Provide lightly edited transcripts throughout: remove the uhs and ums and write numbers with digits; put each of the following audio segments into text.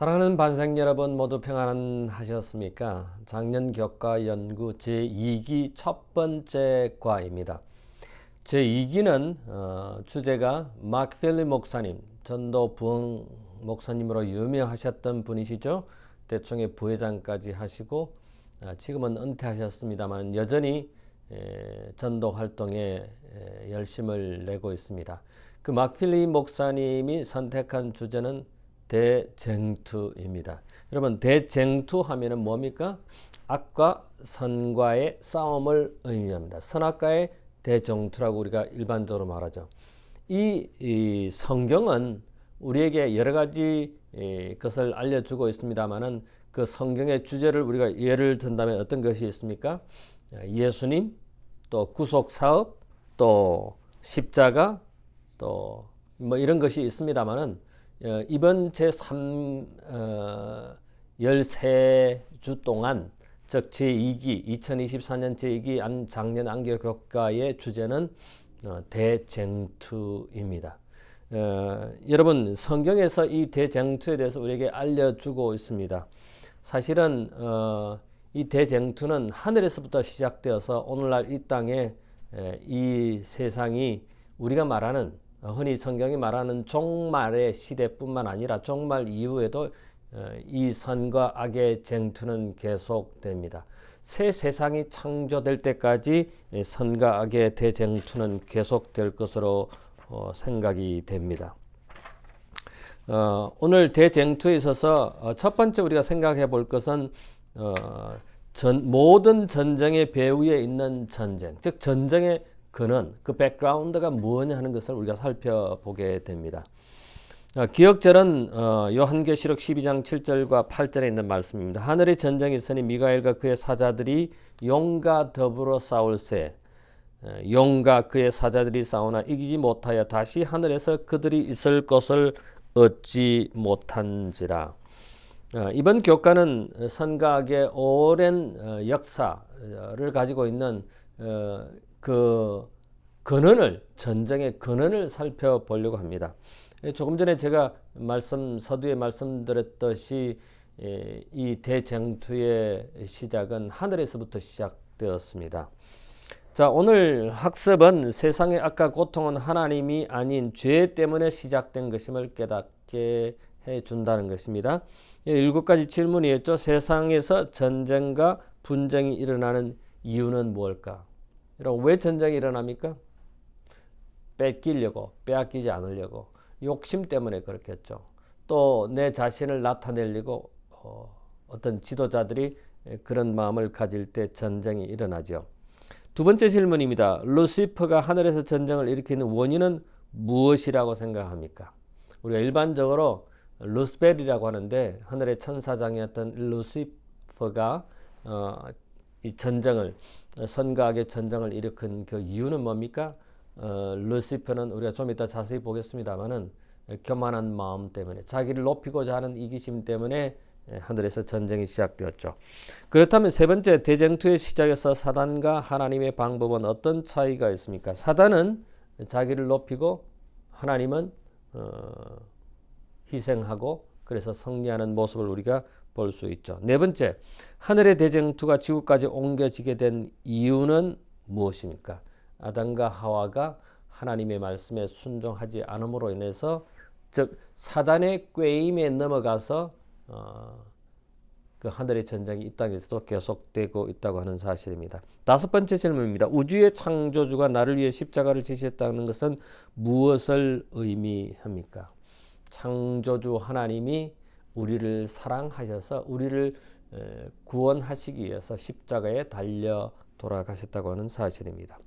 사랑하는 반생 여러분 모두 평안하셨습니까? 작년 교과 연구 제2기 첫 번째 과입니다. 제2기는 주제가 마크 필립 목사님, 전도 부흥 목사님으로 유명하셨던 분이시죠. 대총회 부회장까지 하시고 지금은 은퇴하셨습니다만 여전히 전도 활동에 열심을 내고 있습니다. 그 마크 필립 목사님이 선택한 주제는 대쟁투입니다. 여러분, 대쟁투 하면은 뭡니까? 악과 선과의 싸움을 의미합니다. 선악과의 대쟁투라고 우리가 일반적으로 말하죠. 이 성경은 우리에게 여러 가지 것을 알려주고 있습니다만은 그 성경의 주제를 우리가 예를 든다면 어떤 것이 있습니까? 예수님, 또 구속 사업, 또 십자가, 또 뭐 이런 것이 있습니다만은 이번 제3 13주 동안 즉 제2기 2024년 제2기 작년 안교 교과의 주제는 대쟁투입니다. 여러분, 성경에서 이 대쟁투에 대해서 우리에게 알려주고 있습니다. 사실은 이 대쟁투는 하늘에서부터 시작되어서 오늘날 이 땅에 이 세상이 우리가 말하는 흔히 성경이 말하는 종말의 시대뿐만 아니라 종말 이후에도 이 선과 악의 쟁투는 계속됩니다. 새 세상이 창조될 때까지 선과 악의 대쟁투는 계속될 것으로 생각이 됩니다. 오늘 대쟁투에 있어서 첫 번째 우리가 생각해 볼 것은 모든 전쟁의 배후에 있는 전쟁, 즉 전쟁의 근원, 그 백그라운드가 무엇냐 하는 것을 우리가 살펴보게 됩니다. 기억절은 요한계시록 12장 7절과 8절에 있는 말씀입니다. 하늘의 전쟁이 있으니 미가엘과 그의 사자들이 용과 더불어 싸울세 용과 그의 사자들이 싸우나 이기지 못하여 다시 하늘에서 그들이 있을 것을 얻지 못한지라. 이번 교과는 선과 악의 오랜 역사를 가지고 있는 그 근원을, 전쟁의 근원을 살펴보려고 합니다. 조금 전에 제가 서두에 말씀드렸듯이 이 대쟁투의 시작은 하늘에서부터 시작되었습니다. 자, 오늘 학습은 세상의 악과 고통은 하나님이 아닌 죄 때문에 시작된 것임을 깨닫게 해준다는 것입니다. 7가지 질문이었죠. 세상에서 전쟁과 분쟁이 일어나는 이유는 무엇일까? 왜 전쟁이 일어납니까? 뺏기려고, 빼앗기지 않으려고, 욕심 때문에 그렇겠죠. 또 내 자신을 나타내려고 어떤 지도자들이 그런 마음을 가질 때 전쟁이 일어나죠. 두 번째 질문입니다. 루시퍼가 하늘에서 전쟁을 일으키는 원인은 무엇이라고 생각합니까? 우리가 일반적으로 루스벨이라고 하는데 하늘의 천사장이었던 루시퍼가 이 전쟁을 선과 악의 전쟁을 일으킨 그 이유는 뭡니까? 루시퍼는 우리가 좀 이따 자세히 보겠습니다만은 교만한 마음 때문에 자기를 높이고자 하는 이기심 때문에 하늘에서 전쟁이 시작되었죠. 그렇다면 세 번째 대쟁투의 시작에서 사단과 하나님의 방법은 어떤 차이가 있습니까? 사단은 자기를 높이고 하나님은 희생하고 그래서 승리하는 모습을 우리가 볼 수 있죠. 네 번째, 하늘의 대쟁투가 지구까지 옮겨지게 된 이유는 무엇입니까? 아담과 하와가 하나님의 말씀에 순종하지 않음으로 인해서, 즉 사단의 꾀임에 넘어가서 그 하늘의 전쟁이 이 땅에서도 계속되고 있다고 하는 사실입니다. 다섯 번째 질문입니다. 우주의 창조주가 나를 위해 십자가를 지셨다는 것은 무엇을 의미합니까? 창조주 하나님이 우리를 사랑하셔서 우리를 구원하시기 위해서 십자가에 달려 돌아가셨다고 하는 사실입니다.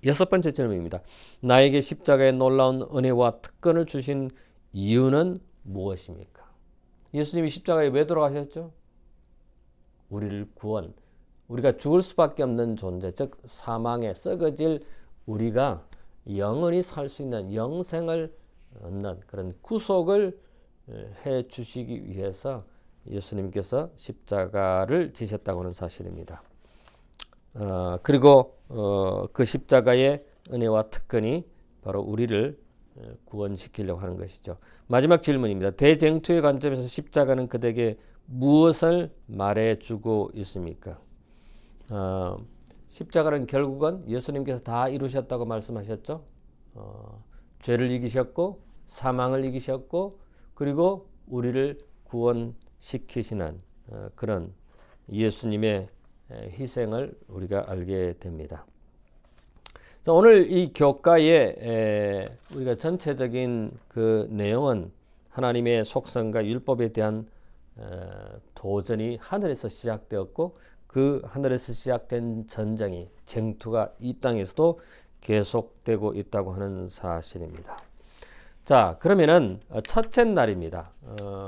여섯 번째 질문입니다. 나에게 십자가의 놀라운 은혜와 특권을 주신 이유는 무엇입니까? 예수님이 십자가에 왜 돌아가셨죠? 우리를 구원, 우리가 죽을 수밖에 없는 존재, 즉 사망에 썩어질 우리가 영원히 살 수 있는 영생을 얻는 그런 구속을 해 주시기 위해서 예수님께서 십자가를 지셨다고 하는 사실입니다. 그리고 그 십자가의 은혜와 특권이 바로 우리를 구원시키려고 하는 것이죠. 마지막 질문입니다. 대쟁투의 관점에서 십자가는 그들에게 무엇을 말해주고 있습니까? 십자가는 결국은 예수님께서 다 이루셨다고 말씀하셨죠. 죄를 이기셨고 사망을 이기셨고 그리고 우리를 구원시키시는 그런 예수님의 희생을 우리가 알게 됩니다. 자, 오늘 이 교과의 우리가 전체적인 그 내용은 하나님의 속성과 율법에 대한 도전이 하늘에서 시작되었고 그 하늘에서 시작된 전쟁이 쟁투가 이 땅에서도 계속되고 있다고 하는 사실입니다. 자, 그러면은 첫째 날입니다.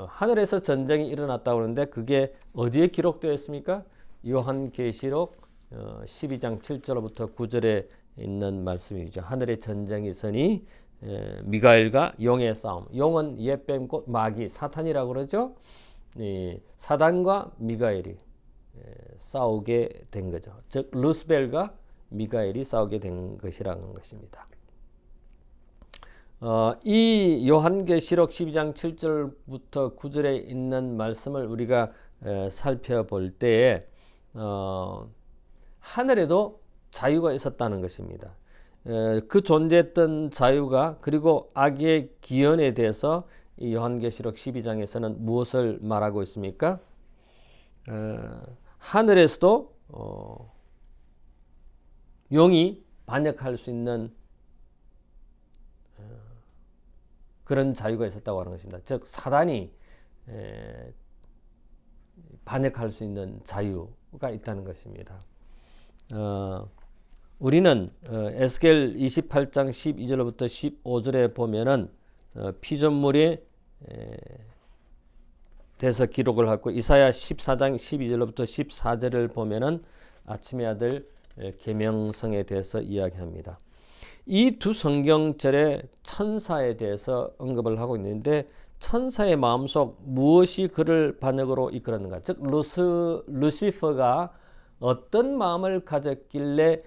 하늘에서 전쟁이 일어났다고 하는데 그게 어디에 기록되어 있습니까? 요한계시록 12장 7절부터 9절에 있는 말씀이죠. 하늘의 전쟁이 있으니 미가엘과 용의 싸움. 용은 옛뱀 곧 마귀 사탄이라고 그러죠. 사단과 미가엘이 싸우게 된 거죠. 즉 루스벨과 미가엘이 싸우게 된 것이라는 것입니다. 이 요한계시록 12장 7절부터 9절에 있는 말씀을 우리가 살펴볼 때에 하늘에도 자유가 있었다는 것입니다. 그 존재했던 자유가 그리고 악의 기연에 대해서 이 요한계시록 12장에서는 무엇을 말하고 있습니까? 하늘에서도 용이 반역할 수 있는 그런 자유가 있었다고 하는 것입니다. 즉 사단이 반역할 수 있는 자유가 있다는 것입니다. 우리는 에스겔 28장 12절부터 15절에 보면은 피조물에 대해서 기록을 하고 이사야 14장 12절부터 14절을 보면은 아침의 아들 계명성에 대해서 이야기합니다. 이 두 성경절에 천사에 대해서 언급을 하고 있는데 천사의 마음속 무엇이 그를 반역으로 이끌었는가? 즉 루시퍼가 어떤 마음을 가졌길래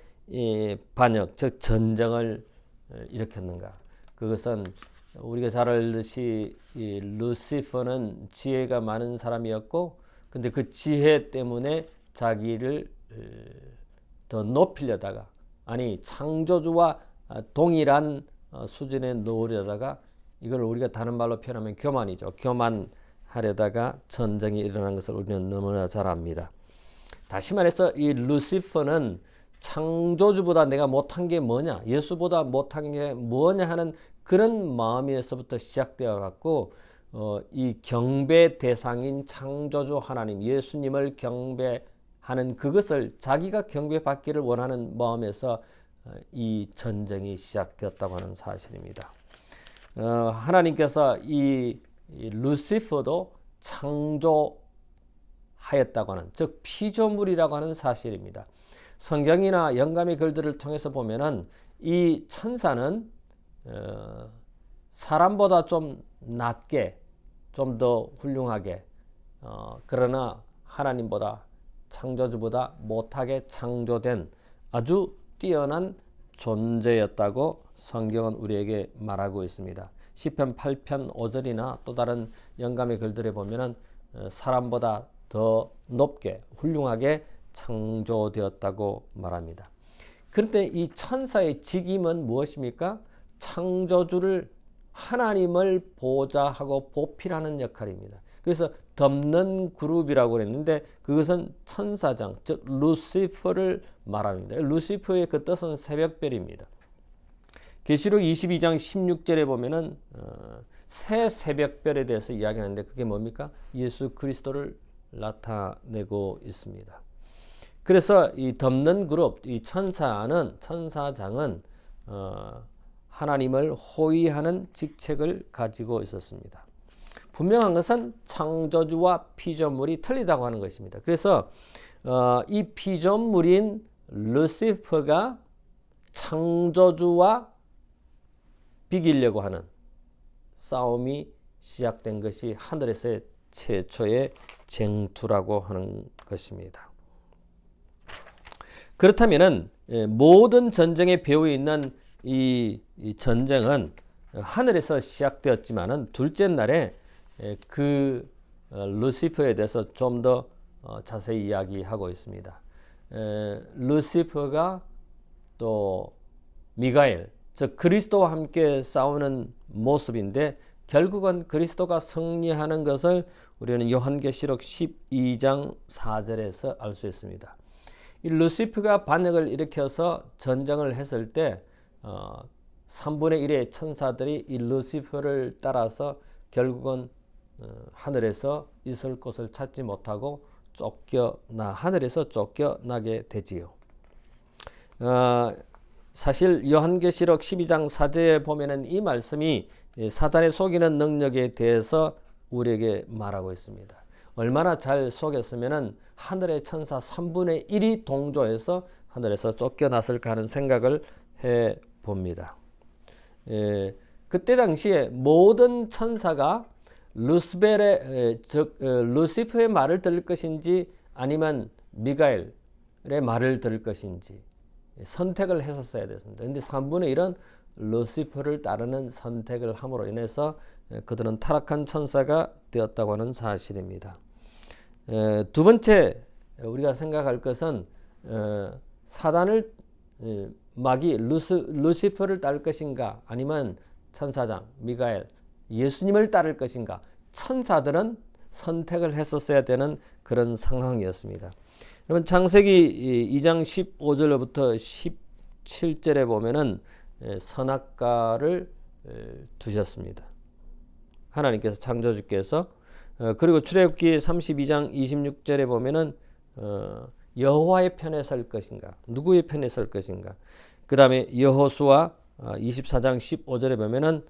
반역, 즉 전쟁을 일으켰는가? 그것은 우리가 잘 알듯이 이 루시퍼는 지혜가 많은 사람이었고, 근데 그 지혜 때문에 자기를 더 높이려다가, 아니 창조주와 동일한 수준에 놓으려다가, 이걸 우리가 다른 말로 표현하면 교만이죠. 교만하려다가 전쟁이 일어난 것을 우리는 너무나 잘 압니다. 다시 말해서 이 루시퍼는 창조주보다 내가 못한 게 뭐냐, 예수보다 못한 게 뭐냐 하는 그런 마음에서부터 시작되어 갖고 이 경배 대상인 창조주 하나님 예수님을 경배하는 그것을 자기가 경배받기를 원하는 마음에서 이 전쟁이 시작되었다고 하는 사실입니다. 하나님께서 이 루시퍼도 창조하였다고 하는, 즉 피조물이라고 하는 사실입니다. 성경이나 영감의 글들을 통해서 보면은 이 천사는 사람보다 좀 낮게, 좀 더 훌륭하게, 그러나 하나님보다, 창조주보다 못하게 창조된 아주 뛰어난 존재였다고 성경은 우리에게 말하고 있습니다. 시편 8편 5절이나 또 다른 영감의 글들에 보면은 사람보다 더 높게 훌륭하게 창조되었다고 말합니다. 그런데 이 천사의 직임은 무엇입니까? 창조주를, 하나님을 보좌하고 보필하는 역할입니다. 그래서 덮는 그룹이라고 그랬는데 그것은 천사장, 즉 루시퍼를 말합니다. 루시퍼의 그 뜻은 새벽별입니다. 계시록 22장 16절에 보면은 새 새벽별에 대해서 이야기하는데 그게 뭡니까? 예수 그리스도를 나타내고 있습니다. 그래서 이 덮는 그룹, 이 천사장은 하나님을 호위하는 직책을 가지고 있었습니다. 분명한 것은 창조주와 피조물이 틀리다고 하는 것입니다. 그래서 이 피조물인 루시퍼가 창조주와 비기려고 하는 싸움이 시작된 것이 하늘에서의 최초의 쟁투라고 하는 것입니다. 그렇다면은 모든 전쟁에 배후 있는 이 전쟁은 하늘에서 시작되었지만은 둘째 날에 그 루시퍼에 대해서 좀 더 자세히 이야기하고 있습니다. 루시퍼가 또 미가엘, 즉 그리스도와 함께 싸우는 모습인데 결국은 그리스도가 승리하는 것을 우리는 요한계시록 12장 4절에서 알 수 있습니다. 이 루시퍼가 반역을 일으켜서 전쟁을 했을 때 3분의 1의 천사들이 이 루시퍼를 따라서 결국은 하늘에서 있을 곳을 찾지 못하고 하늘에서 쫓겨나게 되지요. 사실 요한계시록 12장 4절에 보면은 이 말씀이 사단의 속이는 능력에 대해서 우리에게 말하고 있습니다. 얼마나 잘 속였으면은 하늘의 천사 3분의 1이 동조해서 하늘에서 쫓겨났을까 하는 생각을 해 봅니다. 그때 당시에 모든 천사가 루시퍼의 말을 들을 것인지 아니면 미가엘의 말을 들을 것인지 선택을 했었어야 됐습니다. 그런데 3분의 1은 루시퍼를 따르는 선택을 함으로 인해서 그들은 타락한 천사가 되었다고 하는 사실입니다. 두 번째 우리가 생각할 것은 사단을 마귀 루시퍼를 따를 것인가 아니면 천사장 미가엘 예수님을 따를 것인가. 천사들은 선택을 했었어야 되는 그런 상황이었습니다. 여러분 창세기 2장 15절부터 17절에 보면은 선악과를 두셨습니다. 하나님께서 창조주께서 그리고 출애굽기 32장 26절에 보면은 여호와의 편에 설 것인가 누구의 편에 설 것인가. 그 다음에 여호수아 24장 15절에 보면은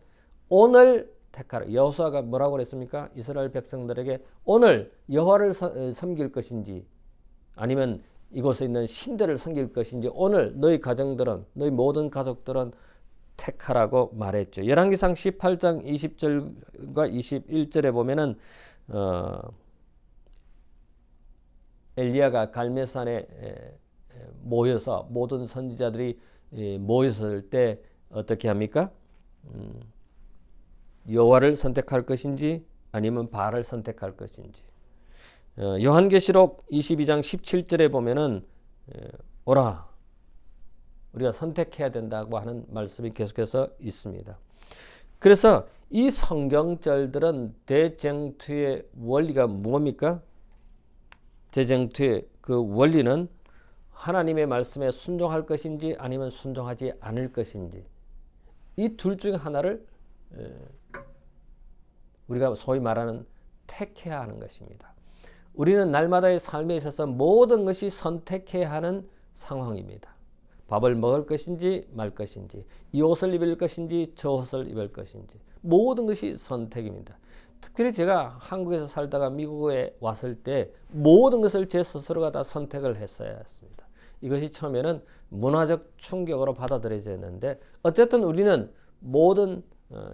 오늘 택하라. 여호수아가 뭐라고 그랬습니까? 이스라엘 백성들에게 오늘 여호와를 섬길 것인지 아니면 이곳에 있는 신들을 섬길 것인지 오늘 너희 가정들은 너희 모든 가족들은 택하라고 말했죠. 열왕기상 18장 20절과 21절에 보면은 엘리야가 갈멜산에 모여서 모든 선지자들이 모였을 때 어떻게 합니까? 여호와를 선택할 것인지 아니면 바알을 선택할 것인지. 요한계시록 22장 17절에 보면은 오라 우리가 선택해야 된다고 하는 말씀이 계속해서 있습니다. 그래서 이 성경절들은 대쟁투의 원리가 뭡니까? 대쟁투의 그 원리는 하나님의 말씀에 순종할 것인지 아니면 순종하지 않을 것인지 이 둘 중에 하나를 우리가 소위 말하는 택해야 하는 것입니다. 우리는 날마다의 삶에 있어서 모든 것이 선택해야 하는 상황입니다. 밥을 먹을 것인지 말 것인지 이 옷을 입을 것인지 저 옷을 입을 것인지 모든 것이 선택입니다. 특별히 제가 한국에서 살다가 미국에 왔을 때 모든 것을 제 스스로가 다 선택을 했어야 했습니다. 이것이 처음에는 문화적 충격으로 받아들여졌는데 어쨌든 우리는 모든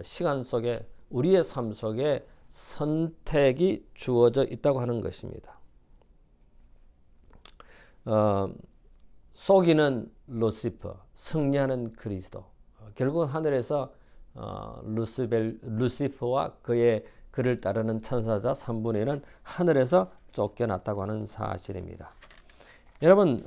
시간 속에 우리의 삶 속에 선택이 주어져 있다고 하는 것입니다. 속이는 루시퍼, 승리하는 그리스도. 결국 하늘에서 루시퍼와 그를 따르는 천사자 3분의 1은 하늘에서 쫓겨났다고 하는 사실입니다. 여러분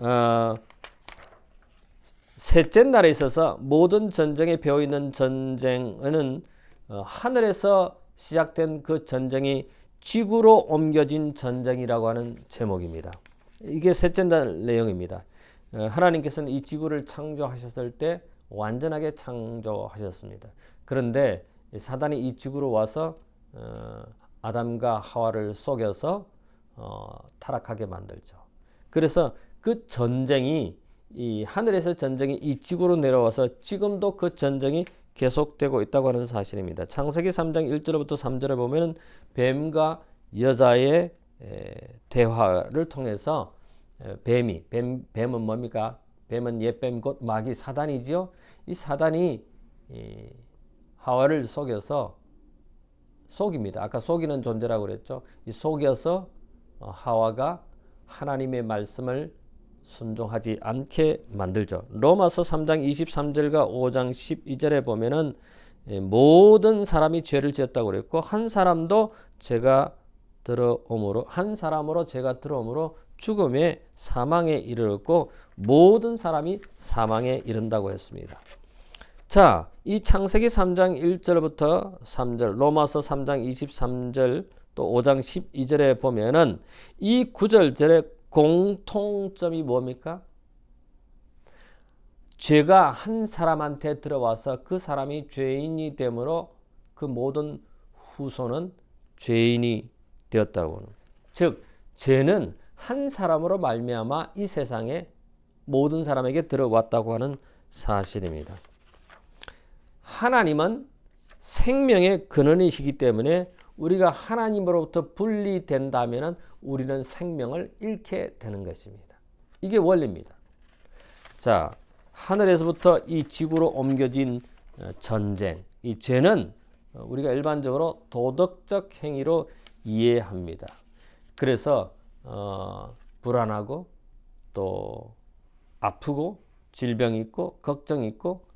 셋째 날에 있어서 모든 전쟁에 배어있는 전쟁은 하늘에서 시작된 그 전쟁이 지구로 옮겨진 전쟁이라고 하는 제목입니다. 이게 셋째 날 내용입니다. 하나님께서는 이 지구를 창조하셨을 때 완전하게 창조하셨습니다. 그런데 사단이 이 지구로 와서 아담과 하와를 속여서 타락하게 만들죠. 그래서 그 전쟁이 이 하늘에서 전쟁이 이 지구로 내려와서 지금도 그 전쟁이 계속되고 있다고 하는 사실입니다. 창세기 3장 1절부터 3절에 보면 뱀과 여자의 대화를 통해서 뱀은 뭡니까? 뱀은 옛뱀 곧 마귀 사단이지요. 이 사단이 하와를 속입니다. 아까 속이는 존재라고 그랬죠. 이 속여서 하와가 하나님의 말씀을 순종하지 않게 만들죠. 로마서 3장 23절과 5장 12절에 보면은 모든 사람이 죄를 지었다고 그랬고 한 사람도 죄가 들어옴으로 한 사람으로 죄가 들어옴으로 죽음의 사망에 이르렀고 모든 사람이 사망에 이른다고 했습니다. 자, 이 창세기 3장 1절부터 3절, 로마서 3장 23절, 또 5장 12절에 보면은 이 구절절의 공통점이 뭡니까? 죄가 한 사람한테 들어와서 그 사람이 죄인이 되므로 그 모든 후손은 죄인이 되었다고. 즉, 죄는 한 사람으로 말미암아 이 세상에 모든 사람에게 들어왔다고 하는 사실입니다. 하나님은 생명의 근원이시기 때문에 우리가 하나님으로부터 분리된다면 우리는 생명을 잃게 되는 것입니다. 이게 원리입니다. 자, 하늘에서부터 이 지구로 옮겨진 전쟁, 이 죄는 우리가 일반적으로 도덕적 행위로 이해합니다. 그래서 불안하고 또 아프고 질병이 있고 걱정이 있고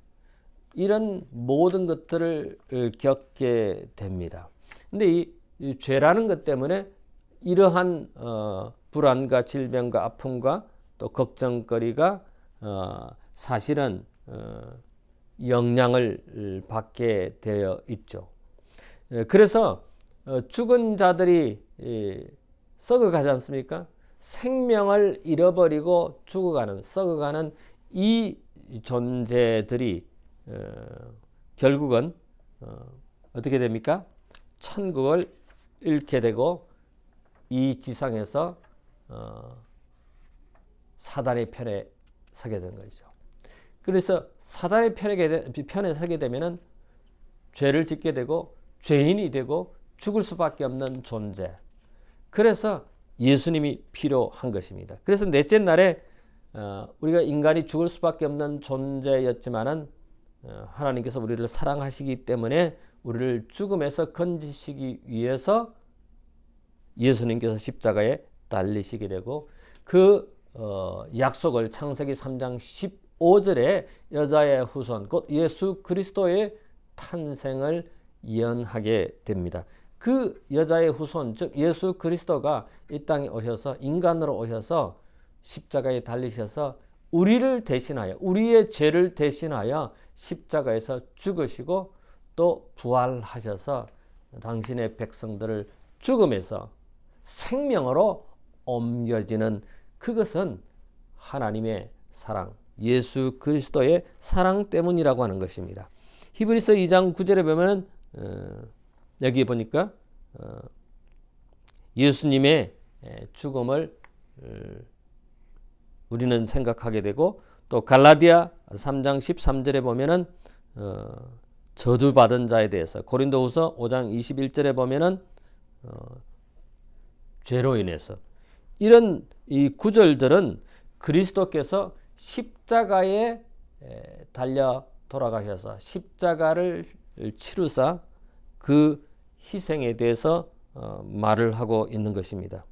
이런 모든 것들을 겪게 됩니다. 근데 이 죄라는 것 때문에 이러한 불안과 질병과 아픔과 또 걱정거리가 사실은 영향을 받게 되어 있죠. 그래서 죽은 자들이 썩어가지 않습니까? 생명을 잃어버리고 죽어가는, 썩어가는 이 존재들이 결국은 어떻게 됩니까? 천국을 잃게 되고 이 지상에서 사단의 편에 서게 되는 거죠. 그래서 사단의 편에 서게 되면은 죄를 짓게 되고 죄인이 되고 죽을 수밖에 없는 존재. 그래서 예수님이 필요한 것입니다. 그래서 넷째 날에 우리가 인간이 죽을 수밖에 없는 존재였지만은 하나님께서 우리를 사랑하시기 때문에 우리를 죽음에서 건지시기 위해서 예수님께서 십자가에 달리시게 되고 그 약속을 창세기 3장 15절에 여자의 후손 곧 예수 그리스도의 탄생을 예언하게 됩니다. 그 여자의 후손 즉 예수 그리스도가 이 땅에 오셔서 인간으로 오셔서 십자가에 달리셔서 우리를 대신하여 우리의 죄를 대신하여 십자가에서 죽으시고 또 부활하셔서 당신의 백성들을 죽음에서 생명으로 옮겨지는 그것은 하나님의 사랑, 예수 그리스도의 사랑 때문이라고 하는 것입니다. 히브리서 2장 9절에 보면 여기 보니까 예수님의 죽음을 우리는 생각하게 되고 또 갈라디아 3장 13절에 보면은 저주받은 자에 대해서 고린도후서 5장 21절에 보면은 죄로 인해서 이런 이 구절들은 그리스도께서 십자가에 달려 돌아가셔서 십자가를 치루사 그 희생에 대해서 말을 하고 있는 것입니다.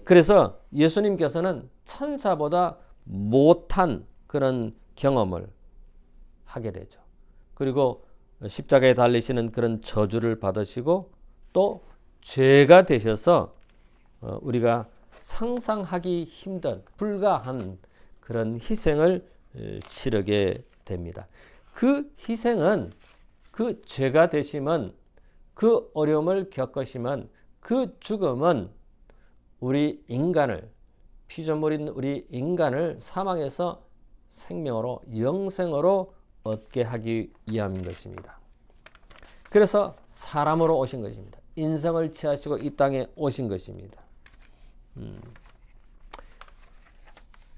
그래서 예수님께서는 천사보다 못한 그런 경험을 하게 되죠. 그리고 십자가에 달리시는 그런 저주를 받으시고 또 죄가 되셔서 우리가 상상하기 힘든 불가한 그런 희생을 치르게 됩니다. 그 희생은 그 죄가 되심은 그 어려움을 겪으시면 그 죽음은 우리 인간을 피조물인 우리 인간을 사망에서 생명으로 영생으로 얻게 하기 위함인 것입니다. 그래서 사람으로 오신 것입니다. 인성을 취하시고 이 땅에 오신 것입니다.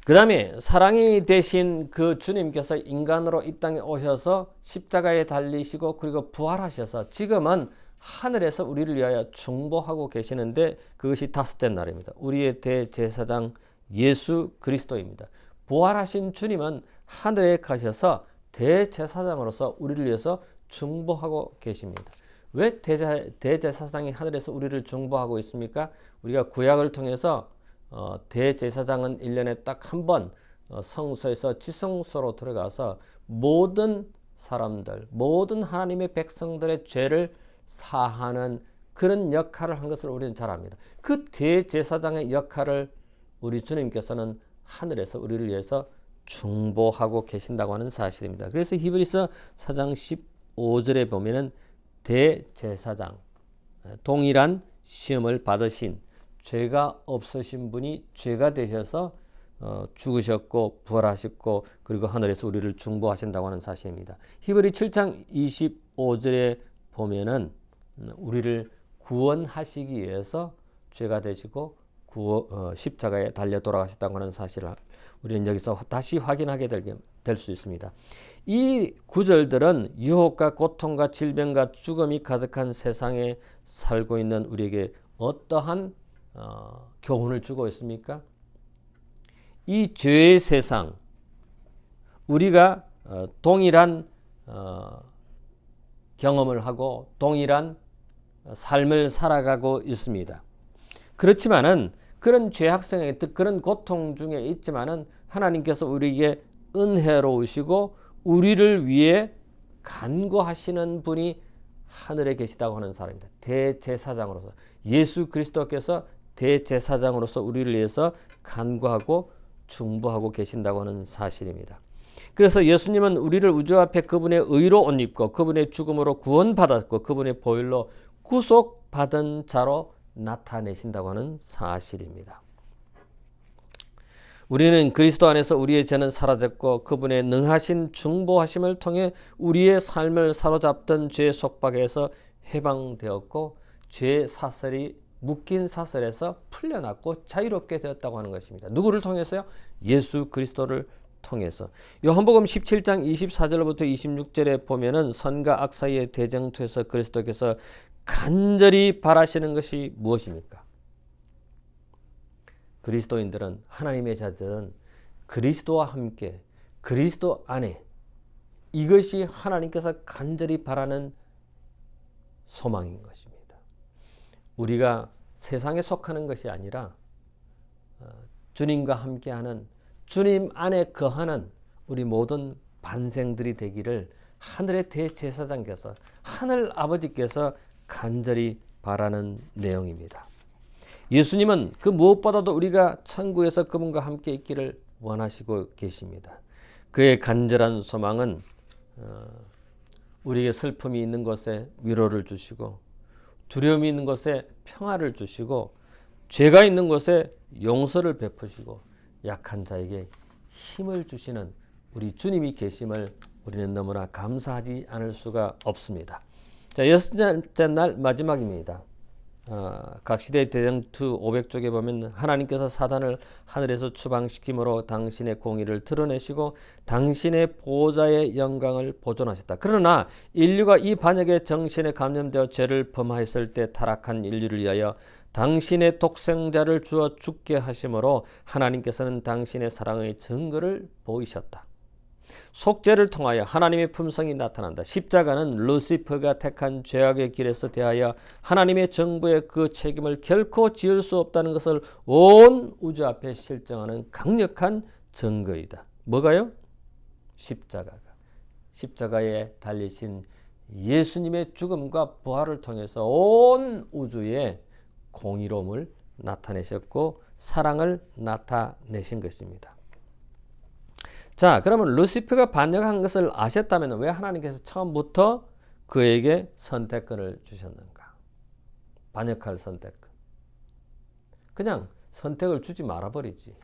그 다음에 사랑이 되신 그 주님께서 인간으로 이 땅에 오셔서 십자가에 달리시고 그리고 부활하셔서 지금은 하늘에서 우리를 위하여 중보하고 계시는데 그것이 다섯째 날입니다. 우리의 대제사장 예수 그리스도입니다. 부활하신 주님은 하늘에 가셔서 대제사장으로서 우리를 위해서 중보하고 계십니다. 왜 대제사장이 하늘에서 우리를 중보하고 있습니까? 우리가 구약을 통해서 대제사장은 1년에 딱 한 번 성소에서 지성소로 들어가서 모든 사람들, 모든 하나님의 백성들의 죄를 사하는 그런 역할을 한 것을 우리는 잘 압니다. 그 대제사장의 역할을 우리 주님께서는 하늘에서 우리를 위해서 중보하고 계신다고 하는 사실입니다. 그래서 히브리서 4장 15절에 보면은 대제사장, 동일한 시험을 받으신 죄가 없으신 분이 죄가 되셔서 죽으셨고 부활하셨고 그리고 하늘에서 우리를 중보하신다고 하는 사실입니다. 히브리 7장 25절에 보면은 우리를 구원하시기 위해서 죄가 되시고 십자가에 달려 돌아가셨다고 하는 사실을 우리는 여기서 다시 확인하게 될 수 있습니다. 이 구절들은 유혹과 고통과 질병과 죽음이 가득한 세상에 살고 있는 우리에게 어떠한 교훈을 주고 있습니까? 이 죄의 세상, 우리가 동일한 경험을 하고 동일한 삶을 살아가고 있습니다. 그렇지만은 그런 죄악성의 그런 고통 중에 있지만은 하나님께서 우리에게 은혜로우시고 우리를 위해 간구하시는 분이 하늘에 계시다고 하는 사람입니다. 대제사장으로서 예수 그리스도께서 대제사장으로서 우리를 위해서 간구하고 중보하고 계신다고 하는 사실입니다. 그래서 예수님은 우리를 우주 앞에 그분의 의로 옷 입고 그분의 죽음으로 구원받았고 그분의 보혈로 구속받은 자로 나타내신다고 하는 사실입니다. 우리는 그리스도 안에서 우리의 죄는 사라졌고 그분의 능하신 중보하심을 통해 우리의 삶을 사로잡던 죄의 속박에서 해방되었고 죄의 사슬이 묶인 사슬에서 풀려났고 자유롭게 되었다고 하는 것입니다. 누구를 통해서요? 예수 그리스도를 통해서. 요한복음 17장 24절부터 26절에 보면은 선과 악 사이의 대쟁투에서 그리스도께서 간절히 바라시는 것이 무엇입니까? 그리스도인들은 하나님의 자들은 그리스도와 함께 그리스도 안에 이것이 하나님께서 간절히 바라는 소망인 것입니다. 우리가 세상에 속하는 것이 아니라 주님과 함께하는 주님 안에 거하는 우리 모든 반생들이 되기를 하늘의 대제사장께서 하늘 아버지께서 간절히 바라는 내용입니다. 예수님은 그 무엇보다도 우리가 천국에서 그분과 함께 있기를 원하시고 계십니다. 그의 간절한 소망은 우리에게 슬픔이 있는 곳에 위로를 주시고 두려움이 있는 곳에 평화를 주시고 죄가 있는 곳에 용서를 베푸시고 약한 자에게 힘을 주시는 우리 주님이 계심을 우리는 너무나 감사하지 않을 수가 없습니다. 자, 여섯째 날 마지막입니다. 각 시대의 대쟁투 500쪽에 보면 하나님께서 사단을 하늘에서 추방시킴으로 당신의 공의를 드러내시고 당신의 보호자의 영광을 보존하셨다. 그러나 인류가 이 반역의 정신에 감염되어 죄를 범하였을 때 타락한 인류를 위하여 당신의 독생자를 주어 죽게 하심으로 하나님께서는 당신의 사랑의 증거를 보이셨다. 속죄를 통하여 하나님의 품성이 나타난다. 십자가는 루시퍼가 택한 죄악의 길에서 대하여 하나님의 정부의 그 책임을 결코 지을 수 없다는 것을 온 우주 앞에 실증하는 강력한 증거이다. 뭐가요? 십자가에 달리신 예수님의 죽음과 부활을 통해서 온 우주에 공의로움을 나타내셨고 사랑을 나타내신 것입니다. 자, 그러면 루시퍼가 반역한 것을 아셨다면 왜 하나님께서 처음부터 그에게 선택권을 주셨는가? 반역할 선택권. 그냥 선택을 주지 말아버리지.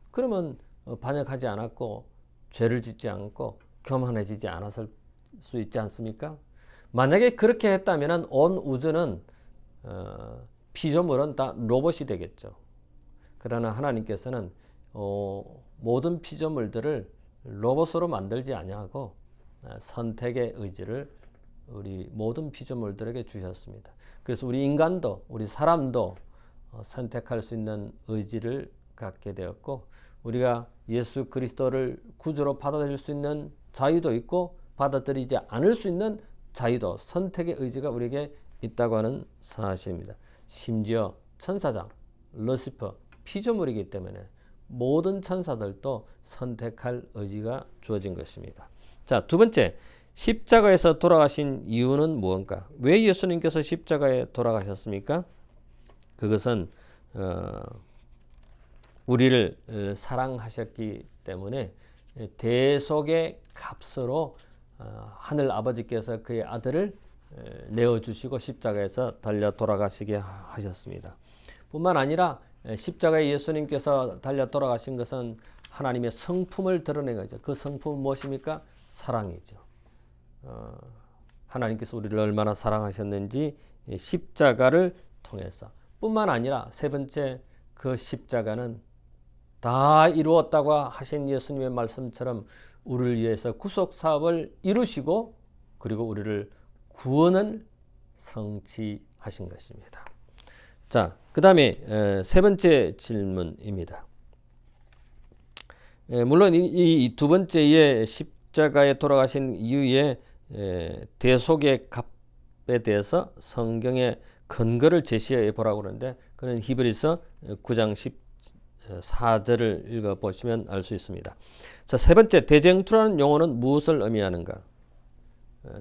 그러면 반역하지 않았고 죄를 짓지 않고 교만해지지 않았을 수 있지 않습니까? 만약에 그렇게 했다면 온 우주는 피조물은 다 로봇이 되겠죠. 그러나 하나님께서는 모든 피조물들을 로봇으로 만들지 아니하고 선택의 의지를 우리 모든 피조물들에게 주셨습니다. 그래서 우리 인간도 우리 사람도 선택할 수 있는 의지를 갖게 되었고 우리가 예수 그리스도를 구주로 받아들일 수 있는 자유도 있고 받아들이지 않을 수 있는 자유도 선택의 의지가 우리에게 있다고 하는 사실입니다. 심지어 천사장 루시퍼 피조물이기 때문에 모든 천사들도 선택할 의지가 주어진 것입니다. 자, 두 번째, 십자가에서 돌아가신 이유는 무언가? 왜 예수님께서 십자가에 돌아가셨습니까? 그것은 우리를 사랑하셨기 때문에 대속의 값으로 하늘 아버지께서 그의 아들을 내어주시고 십자가에서 달려 돌아가시게 하셨습니다. 뿐만 아니라 십자가에 예수님께서 달려 돌아가신 것은 하나님의 성품을 드러낸 거죠. 그 성품은 무엇입니까? 사랑이죠. 하나님께서 우리를 얼마나 사랑하셨는지 십자가를 통해서 뿐만 아니라 세 번째, 그 십자가는 다 이루었다고 하신 예수님의 말씀처럼 우리를 위해서 구속 사업을 이루시고 그리고 우리를 구원을 성취하신 것입니다. 자, 그 다음에 세 번째 질문입니다. 물론 이 두 번째의 십자가에 돌아가신 이후에 대속의 값에 대해서 성경의 근거를 제시해 보라고 그러는데 그는 히브리서 9장 14절을 읽어보시면 알 수 있습니다. 자, 세 번째, 대쟁투라는 용어는 무엇을 의미하는가?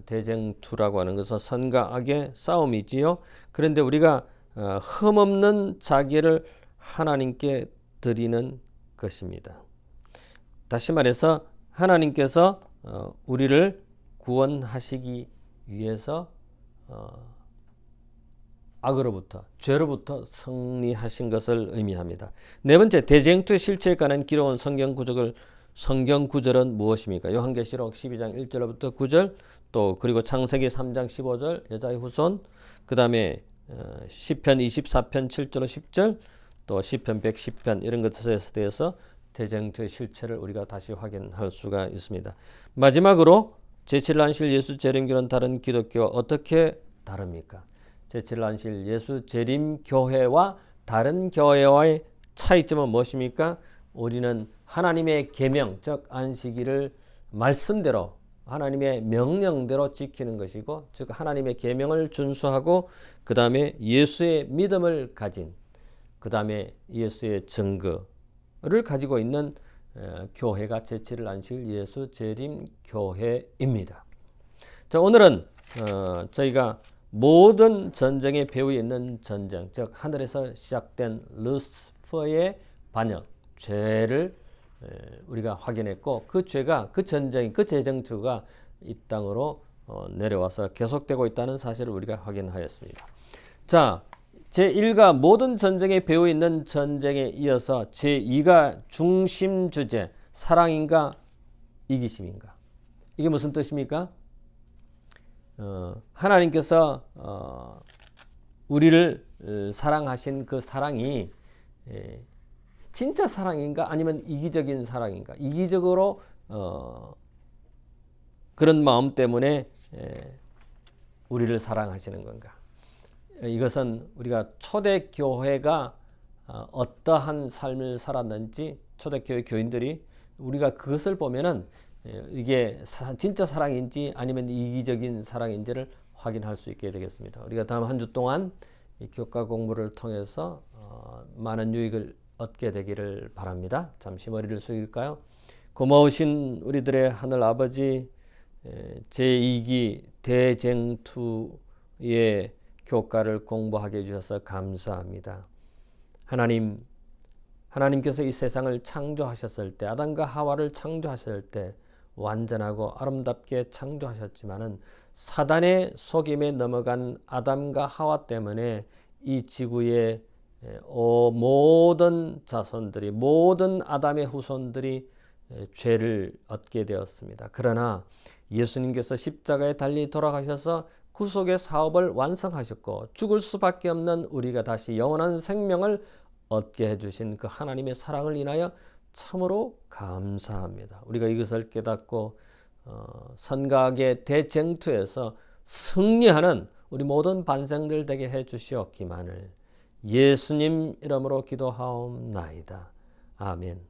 대쟁투라고 하는 것은 선과 악의 싸움이지요. 그런데 우리가 흠없는 자기를 하나님께 드리는 것입니다. 다시 말해서 하나님께서 우리를 구원하시기 위해서 악으로부터, 죄로부터 승리하신 것을 의미합니다. 네 번째, 대쟁투의 실체에 관한 기록한 성경 구절은 무엇입니까? 요한계시록 12장 1절부터 9절, 또 그리고 창세기 3장 15절, 여자의 후손, 그 다음에 시편 24편 7절 10절, 또 시편 110편 이런 것에 대해서 대쟁투의 실체를 우리가 다시 확인할 수가 있습니다. 마지막으로 제7안실 예수 재림교는 다른 기독교와 어떻게 다릅니까? 제7안실 예수 재림교회와 다른 교회와의 차이점은 무엇입니까? 우리는 하나님의 계명, 즉 안식일을 말씀대로 하나님의 명령대로 지키는 것이고, 즉 하나님의 계명을 준수하고 그 다음에 예수의 믿음을 가진, 그 다음에 예수의 증거를 가지고 있는 교회가 제7안식 예수 재림교회입니다. 자, 오늘은 저희가 모든 전쟁의 배후에 있는 전쟁, 즉 하늘에서 시작된 루시퍼의 반역, 죄를 우리가 확인했고, 그 죄가, 그 전쟁이, 그 대쟁투가 이 땅으로 내려와서 계속되고 있다는 사실을 우리가 확인하였습니다. 자, 제1가 모든 전쟁의 배후에 있는 전쟁에 이어서 제2가 중심 주제, 사랑인가 이기심인가? 이게 무슨 뜻입니까? 하나님께서 우리를 사랑하신 그 사랑이 진짜 사랑인가 아니면 이기적인 사랑인가? 이기적으로 그런 마음 때문에 우리를 사랑하시는 건가? 이것은 우리가 초대교회가 어떠한 삶을 살았는지, 초대교회 교인들이 우리가 그것을 보면은 이게 진짜 사랑인지 아니면 이기적인 사랑인지를 확인할 수 있게 되겠습니다. 우리가 다음 한 주 동안 이 교과 공부를 통해서 많은 유익을 얻게 되기를 바랍니다. 잠시 머리를 숙일까요? 고마우신 우리들의 하늘 아버지, 제2기 대쟁투의 교과를 공부하게 해주셔서 감사합니다. 하나님께서 이 세상을 창조하셨을 때, 아담과 하와를 창조하셨을 때 완전하고 아름답게 창조하셨지만은 사단의 속임에 넘어간 아담과 하와 때문에 이 지구의 모든 자손들이, 모든 아담의 후손들이 죄를 얻게 되었습니다. 그러나 예수님께서 십자가에 달리 돌아가셔서 구속의 사업을 완성하셨고, 죽을 수밖에 없는 우리가 다시 영원한 생명을 얻게 해주신 그 하나님의 사랑을 인하여 참으로 감사합니다. 우리가 이것을 깨닫고 선과 악의 대쟁투에서 승리하는 우리 모든 반생들 되게 해주시옵기만을 예수님 이름으로 기도하옵나이다. 아멘.